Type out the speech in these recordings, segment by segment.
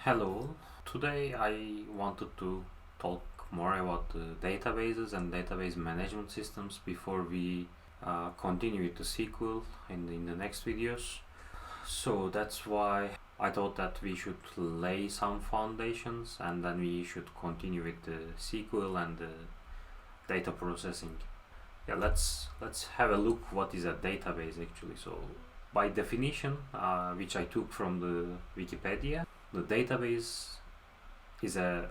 Hello, today I wanted to talk more about the databases and database management systems before we continue with the sequel in the next videos. So that's why I thought that we should lay some foundations and then we should continue with the sequel and the data processing. Yeah, let's have a look what is a database actually. So by definition, which I took from the Wikipedia, the database is a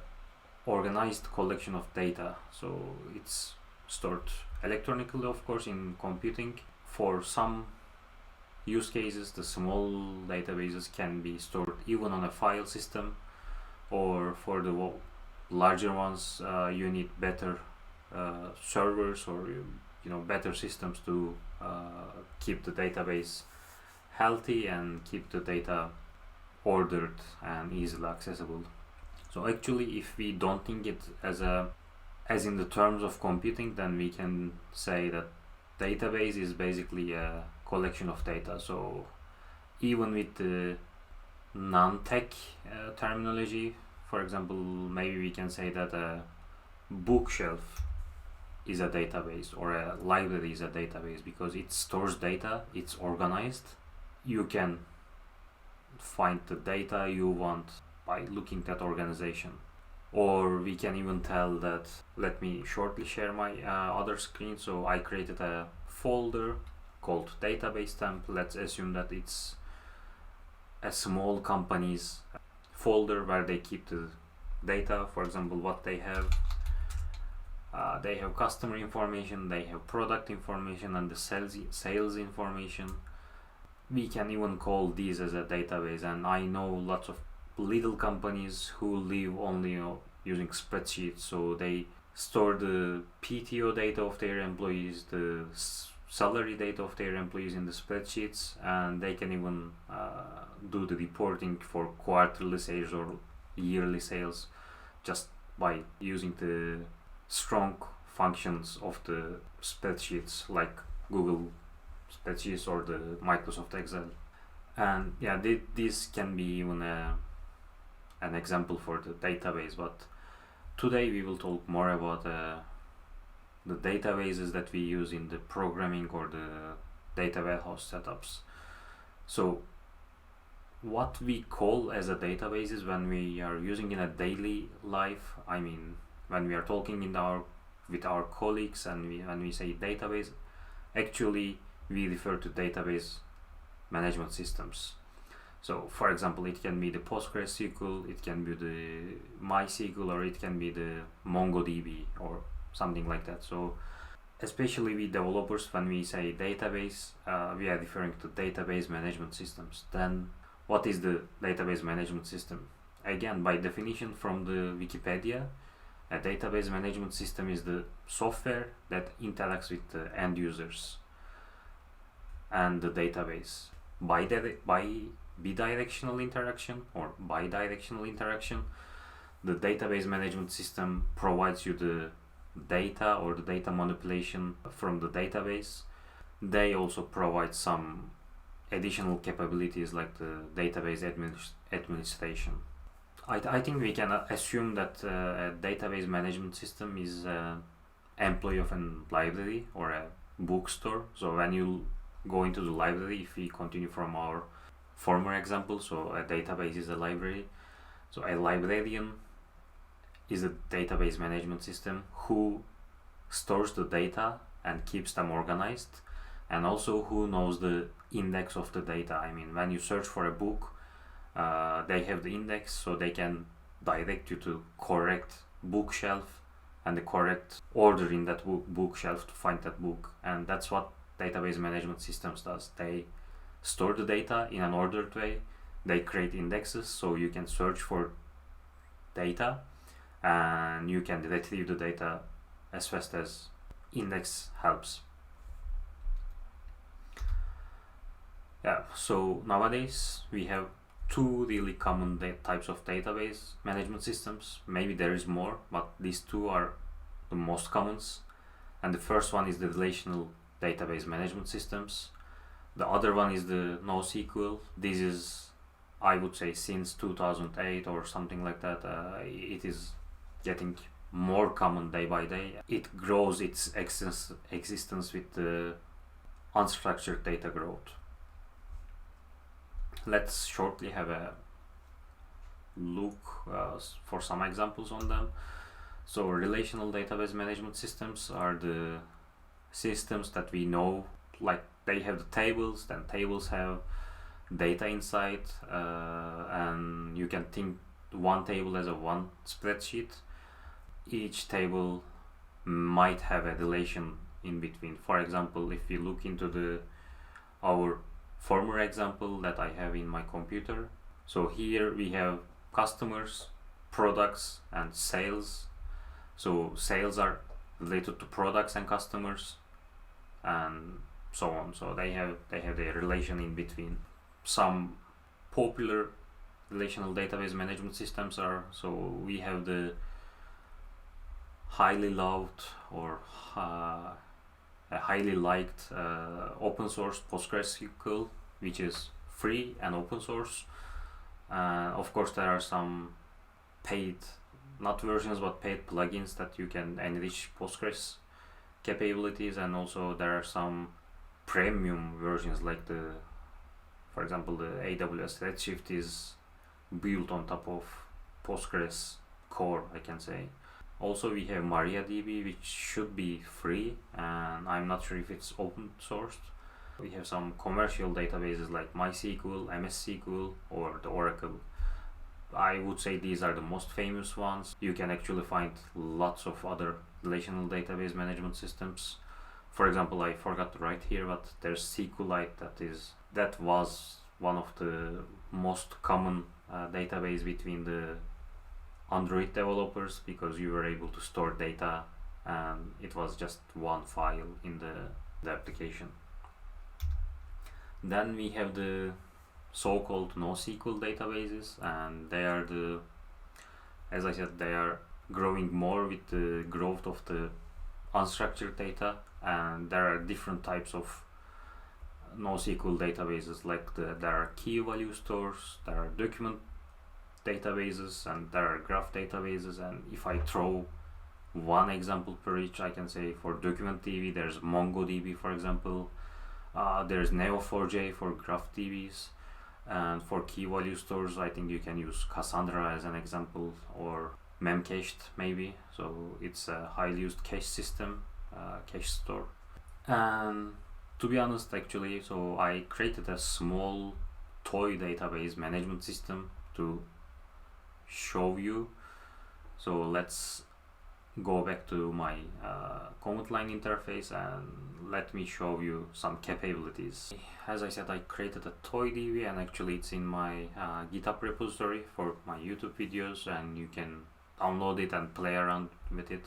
organized collection of data. So it's stored electronically, of course, in computing. For some use cases, the small databases can be stored even on a file system, or for the larger ones, you need better servers or better systems to keep the database healthy and keep the data ordered and easily accessible. So actually, if we don't think it as in the terms of computing, then we can say that database is basically a collection of data. So even with the non-tech terminology, for example, maybe we can say that a bookshelf is a database or a library is a database because it stores data, it's organized. You can find the data you want by looking at organization. Or we can even tell that, let me shortly share my other screen. So I created a folder called database temp. Let's assume that it's a small company's folder where they keep the data. For example, what they have customer information, they have product information, and the sales information. We can even call these as a database, and I know lots of little companies who live only using spreadsheets. So they store the PTO data of their employees, the salary data of their employees in the spreadsheets, and they can even do the reporting for quarterly sales or yearly sales just by using the strong functions of the spreadsheets like Google spreadsheets or the Microsoft Excel. And yeah, this can be even an example for the database, but today we will talk more about the databases that we use in the programming or the data warehouse setups. So what we call as a database is when we are using in a daily life. I mean, when we are talking with our colleagues and when we say database, actually we refer to database management systems. So for example, it can be the PostgreSQL, it can be the MySQL, or it can be the MongoDB or something like that. So especially we developers, when we say database, we are referring to database management systems. Then what is the database management system? Again, by definition from the Wikipedia, a database management system is the software that interacts with the end users and the database by bidirectional interaction or bidirectional interaction. The database management system provides you the data or the data manipulation from the database. They also provide some additional capabilities like the database administration. I think we can assume that a database management system is an employee of a library or a bookstore. So when you go into the library, if we continue from our former example, so a database is a library. So a librarian is a database management system who stores the data and keeps them organized, and also who knows the index of the data. I mean, when you search for a book, they have the index, so they can direct you to correct bookshelf and the correct order in that bookshelf to find that book. And that's what database management systems does. They store the data in an ordered way. They create indexes so you can search for data and you can retrieve the data as fast as index helps. Yeah, so nowadays we have two really common types of database management systems. Maybe there is more, but these two are the most common. And the first one is the relational database management systems. The other one is the NoSQL. This is I would say since 2008 or something like that, it is getting more common day by day. It grows its existence with the unstructured data growth. Let's shortly have a look for some examples on them. So relational database management systems are the systems that we know, like they have the tables, then tables have data inside, and you can think one table as a one spreadsheet. Each table might have a relation in between. For example, if you look into our former example that I have in my computer, so here we have customers, products, and sales. So sales are related to products and customers, and so on. So they have a relation in between. Some popular relational database management systems are, so we have the highly loved or highly liked open source PostgreSQL, which is free and open source. Of course, there are some paid, not versions, but paid plugins that you can enrich Postgres capabilities, and also there are some premium versions, like for example, the AWS Redshift is built on top of Postgres core, I can say. Also, we have MariaDB, which should be free, and I'm not sure if it's open sourced. We have some commercial databases like MySQL, MSSQL, or the Oracle. I would say these are the most famous ones. You can actually find lots of other relational database management systems. For example, I forgot to write here, but there's SQLite that was one of the most common database between the Android developers, because you were able to store data and it was just one file in the application. Then we have the so-called NoSQL databases, and they are as I said, they are growing more with the growth of the unstructured data, and there are different types of NoSQL databases, like there are key value stores, there are document databases, and there are graph databases. And if I throw one example per each, I can say for document DB there's MongoDB, for example. There's Neo4j for graph DBs, and for key value stores I think you can use Cassandra as an example, or Memcached maybe. So it's a highly used cache system, cache store. And to be honest, actually, so I created a small toy database management system to show you. So let's go back to my command line interface and let me show you some capabilities. As I said, I created a toy DB, and actually it's in my GitHub repository for my YouTube videos, and you can download it and play around with it.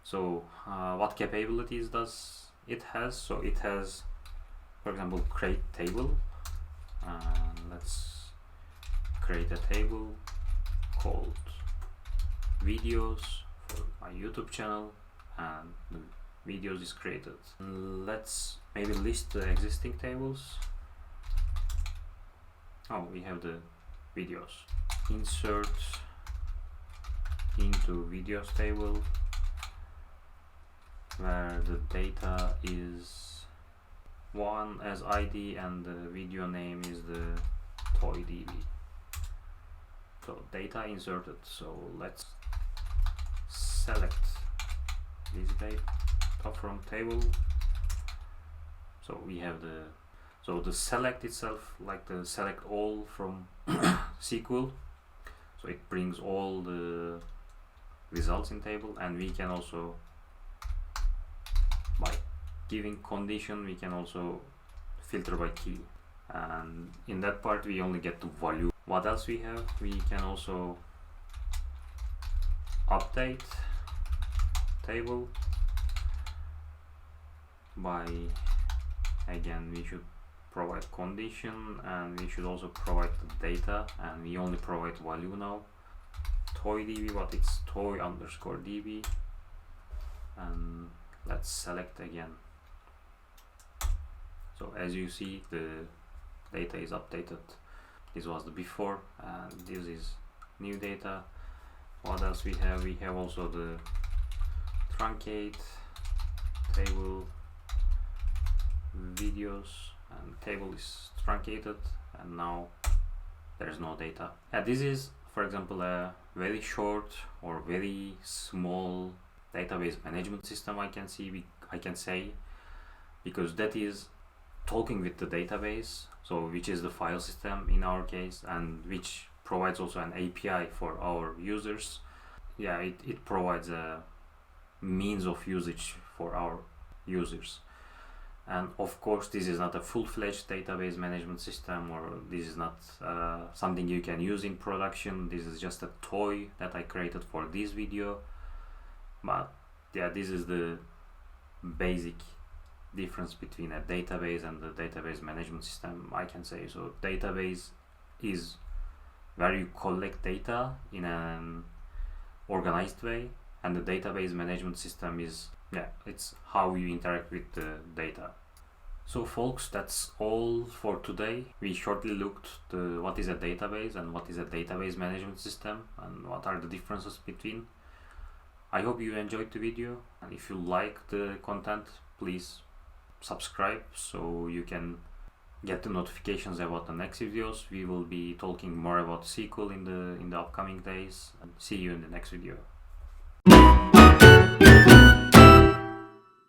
So what capabilities does it has? So it has, for example, create table, and let's create a table called videos for my YouTube channel, and the videos is created. Let's maybe list the existing tables. Oh, we have the videos. Insert into videos table, where the data is 1 as ID and the video name is the toy DB. So data inserted. So let's select this data from table. So we have the select itself, like the select all from SQL. So it brings all the results in table, and we can also, by giving condition, we can also filter by key, and in that part we only get the value. What else we have? We can also update table by, again, we should provide condition, and we should also provide the data, and we only provide value now. Toy DB, but it's toy underscore DB, and let's select again. So as you see, the data is updated. This was the before, and this is new data. What else we have? We have also the truncate table videos, and table is truncated, and now there is no data. And this is, for example, a very short or very small database management system, I can say, because that is talking with the database, so which is the file system in our case, and which provides also an API for our users. Yeah, it provides a means of usage for our users. And of course, this is not a full-fledged database management system, or this is not something you can use in production. This is just a toy that I created for this video. But yeah, this is the basic difference between a database and the database management system, I can say. So database is where you collect data in an organized way, and the database management system is, yeah, it's how you interact with the data. So folks, that's all for today. We shortly looked at what is a database and what is a database management system and what are the differences between. I hope you enjoyed the video, and if you like the content, please subscribe so you can get the notifications about the next videos. We will be talking more about SQL in the upcoming days, and see you in the next video.